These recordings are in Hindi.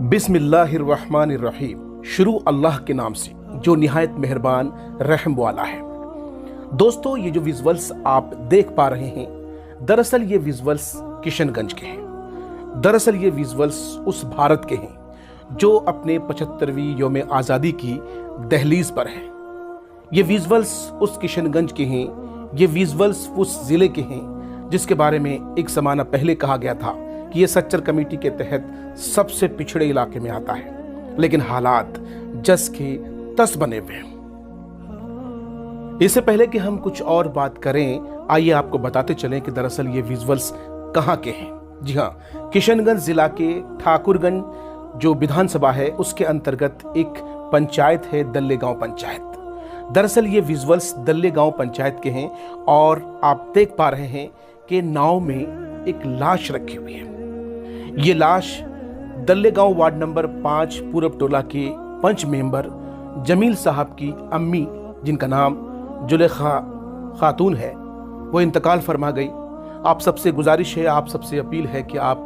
बिस्मिल्लाहिर्रहमानिर्रहीम। शुरू अल्लाह के नाम से जो निहायत मेहरबान रहम वाला है। दोस्तों, ये जो विजुअल्स आप देख पा रहे हैं, दरअसल ये विजुअल्स किशनगंज के हैं। दरअसल ये विजुअल्स उस भारत के हैं जो अपने 75वीं यौम आज़ादी की दहलीज पर है। ये विजुअल्स उस किशनगंज के हैं। ये विजुअल्स उस ज़िले के हैं जिसके बारे में एक ज़माना पहले कहा गया था कि ये सच्चर कमेटी के तहत सबसे पिछड़े इलाके में आता है, लेकिन हालात जस के तस बने हुए हैं। इससे पहले कि हम कुछ और बात करें, आइए आपको बताते चलें कि दरअसल ये विजुअल्स कहाँ के हैं। जी हाँ, किशनगंज जिला के ठाकुरगंज जो विधानसभा है उसके अंतर्गत एक पंचायत है, दल्ले गांव पंचायत। दरअसल ये विजुअल्स दल्ले गांव पंचायत के हैं और आप देख पा रहे हैं कि नाव में एक लाश रखी हुई है। ये लाश दल्ले गांव वार्ड नंबर 5 पूरब टोला के पंच मेंबर जमील साहब की अम्मी, जिनका नाम जुलेखा खातून है, वो इंतकाल फरमा गई। आप सबसे गुजारिश है, आप सबसे अपील है कि आप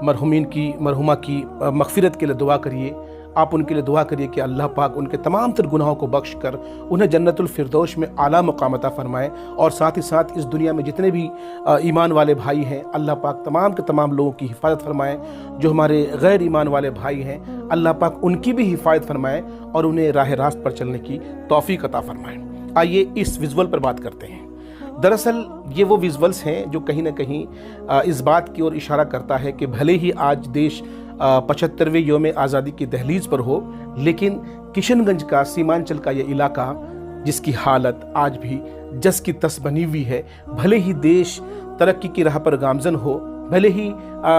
मरहुमा की मगफिरत के लिए दुआ करिए। आप उनके लिए दुआ करिए कि अल्लाह पाक उनके तमाम तर गुनाहों को बख्श कर उन्हें जन्नतुल फिरदौस में आला मुकाम अता फरमाए। और साथ ही साथ इस दुनिया में जितने भी ईमान वाले भाई हैं, अल्लाह पाक तमाम के तमाम लोगों की हिफाजत फरमाए। जो हमारे गैर ईमान वाले भाई हैं, अल्लाह पाक उनकी भी हिफाजत फरमाए और उन्हें राह रास्त पर चलने की तौफीक अता फरमाए। आइए इस विजुअल पर बात करते हैं। दरअसल ये वो विजुअल्स हैं जो कहीं ना कहीं इस बात की ओर इशारा करता है कि भले ही आज देश 75वें यौम आज़ादी की दहलीज पर हो, लेकिन किशनगंज का सीमांचल का ये इलाका जिसकी हालत आज भी जस की तस बनी हुई है, भले ही देश तरक्की की राह पर गामजन हो, भले ही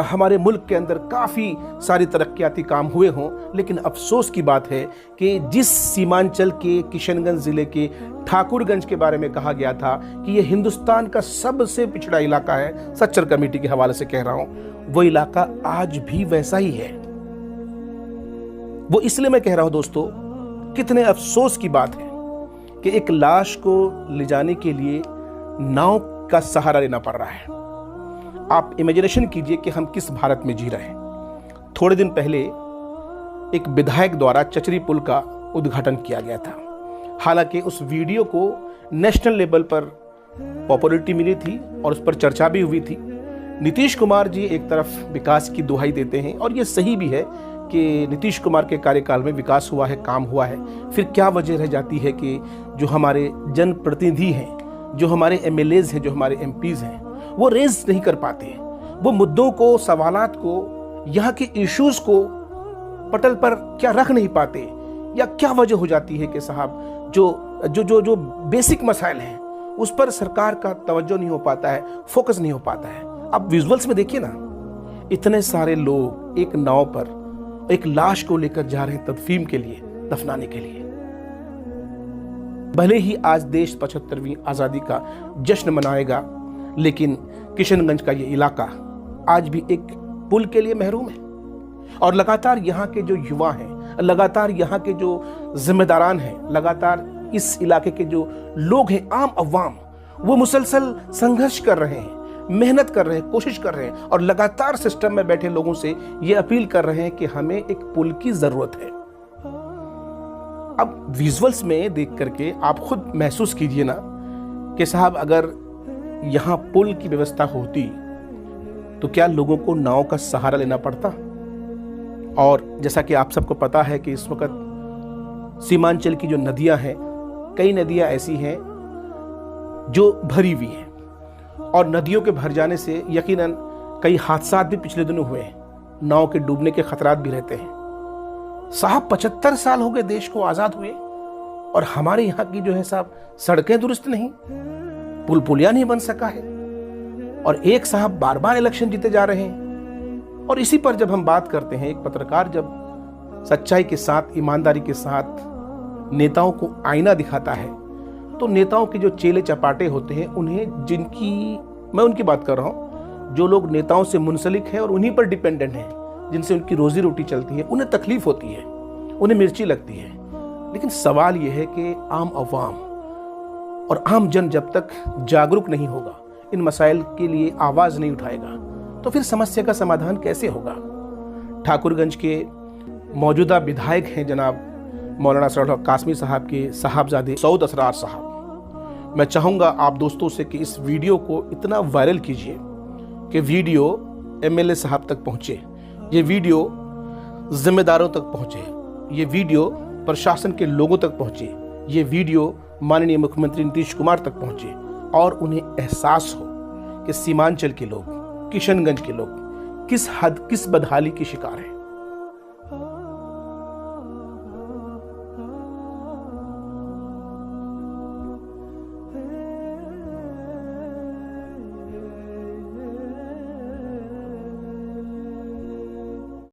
हमारे मुल्क के अंदर काफ़ी सारी तरक्याती काम हुए हों, लेकिन अफसोस की बात है कि जिस सीमांचल के किशनगंज ज़िले के ठाकुरगंज के बारे में कहा गया था कि ये हिंदुस्तान का सबसे पिछड़ा इलाका है, सच्चर कमेटी के हवाले से कह रहा हूँ, वो इलाका आज भी वैसा ही है। वो इसलिए मैं कह रहा हूँ दोस्तों, कितने अफसोस की बात है कि एक लाश को ले जाने के लिए नाव का सहारा लेना पड़ रहा है। आप इमेजिनेशन कीजिए कि हम किस भारत में जी रहे हैं। थोड़े दिन पहले एक विधायक द्वारा चचरी पुल का उद्घाटन किया गया था। हालांकि उस वीडियो को नेशनल लेवल पर पॉपुलैरिटी मिली थी और उस पर चर्चा भी हुई थी। नीतीश कुमार जी एक तरफ विकास की दुहाई देते हैं और ये सही भी है कि नीतीश कुमार के कार्यकाल में विकास हुआ है, काम हुआ है। फिर क्या वजह रह जाती है कि जो हमारे जनप्रतिनिधि हैं, जो हमारे एमएलएज हैं, जो हमारे एमपीज हैं, वो रेज नहीं कर पाते, वो मुद्दों को, सवालात को, यहाँ के इश्यूज को पटल पर क्या रख नहीं पाते, या क्या वजह हो जाती है कि साहब जो जो जो जो बेसिक मसाइल हैं उस पर सरकार का तवज्जो नहीं हो पाता है, फोकस नहीं हो पाता है। अब विजुअल्स में देखिए ना, इतने सारे लोग एक नाव पर एक लाश को लेकर जा रहे हैं तदफीन के लिए, दफनाने के लिए। भले ही आज देश 75वीं आज़ादी का जश्न मनाएगा, लेकिन किशनगंज का ये इलाका आज भी एक पुल के लिए महरूम है। और लगातार यहाँ के जो युवा हैं, लगातार यहाँ के जो जिम्मेदारान हैं, लगातार इस इलाके के जो लोग हैं, आम अवाम, वो मुसलसल संघर्ष कर रहे हैं, मेहनत कर रहे हैं, कोशिश कर रहे हैं और लगातार सिस्टम में बैठे लोगों से ये अपील कर रहे हैं कि हमें एक पुल की जरूरत है। अब विजुअल्स में देख करके आप खुद महसूस कीजिए ना कि साहब अगर यहाँ पुल की व्यवस्था होती तो क्या लोगों को नाव का सहारा लेना पड़ता। और जैसा कि आप सबको पता है कि इस वक्त सीमांचल की जो नदियां हैं, कई नदियां ऐसी हैं जो भरी हुई हैं और नदियों के भर जाने से यकीनन कई हादसा भी पिछले दिनों हुए हैं, नाव के डूबने के खतरात भी रहते हैं। साहब 75 साल हो गए देश को आजाद हुए और हमारे यहाँ की जो है साहब सड़कें दुरुस्त नहीं, पुलिया नहीं बन सका है, और एक साहब बार बार इलेक्शन जीते जा रहे हैं। और इसी पर जब हम बात करते हैं, एक पत्रकार जब सच्चाई के साथ, ईमानदारी के साथ नेताओं को आईना दिखाता है, तो नेताओं के जो चेले चपाटे होते हैं, उन्हें मैं उनकी बात कर रहा हूं, जो लोग नेताओं से मुंसलिक हैं और उन्हीं पर डिपेंडेंट हैं, जिनसे उनकी रोजी रोटी चलती है, उन्हें तकलीफ होती है, उन्हें मिर्ची लगती है। लेकिन सवाल यह है कि आम अवाम और आम जन जब तक जागरूक नहीं होगा, इन मसाइल के लिए आवाज़ नहीं उठाएगा, तो फिर समस्या का समाधान कैसे होगा। ठाकुरगंज के मौजूदा विधायक हैं जनाब मौलाना सरहद कासमी साहब के साहबजादे सऊद असरार साहब। मैं चाहूँगा आप दोस्तों से कि इस वीडियो को इतना वायरल कीजिए कि वीडियो एमएलए साहब तक पहुँचे, ये वीडियो जिम्मेदारों तक पहुँचे, ये वीडियो प्रशासन के लोगों तक पहुँचे, ये वीडियो माननीय मुख्यमंत्री नीतीश कुमार तक पहुँचे और उन्हें एहसास हो कि सीमांचल के लोग, किशनगंज के लोग किस हद, किस बदहाली की शिकार हैं।